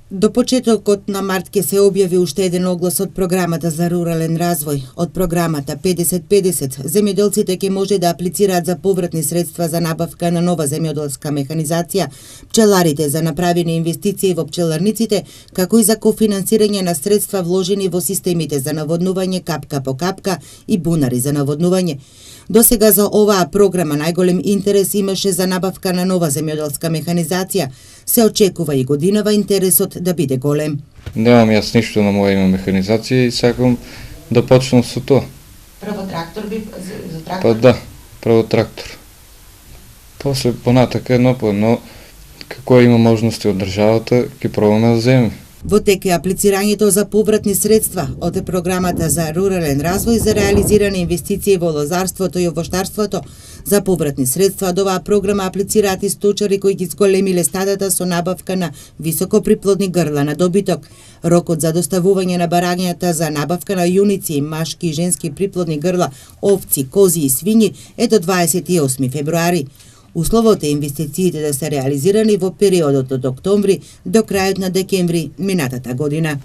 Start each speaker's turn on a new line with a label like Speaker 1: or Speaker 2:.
Speaker 1: До почетокот на март ќе се објави уште еден оглас од програмата за рурален развој. Од програмата 50-50 земјоделците ќе може да аплицираат за повратни средства за набавка на нова земјоделска механизација, пчеларите за направени инвестиции во пчеларниците, како и за кофинансирање на средства вложени во системите за наводнување капка по капка и бунари за наводнување. До сега за оваа програма најголем интерес имаше за набавка на нова земјоделска механизација. Се очекува и годинава интересот да биде голем.
Speaker 2: Немам јас ништо на моја име механизација и сакам да почнам со тоа.
Speaker 1: Прво трактор би за трактор?
Speaker 2: Па да, прво трактор. После понатака едно по едно, како има можности од државата, ќе пробаме да земеме.
Speaker 1: Во тек е аплицирањето за повратни средства од програмата за рурален развој за реализиране инвестиции во лозарството и овоштарството. За повратни средства од оваа програма аплицираат и сточари кои ги зголемиле стадата со набавка на високоприплодни грла на добиток. Рокот за доставување на барањата за набавка на јуници, машки и женски приплодни грла, овци, кози и свињи е до 28 февруари. Условот е инвестициите да се реализирани во периодот од октомври до крајот на декември минатата година.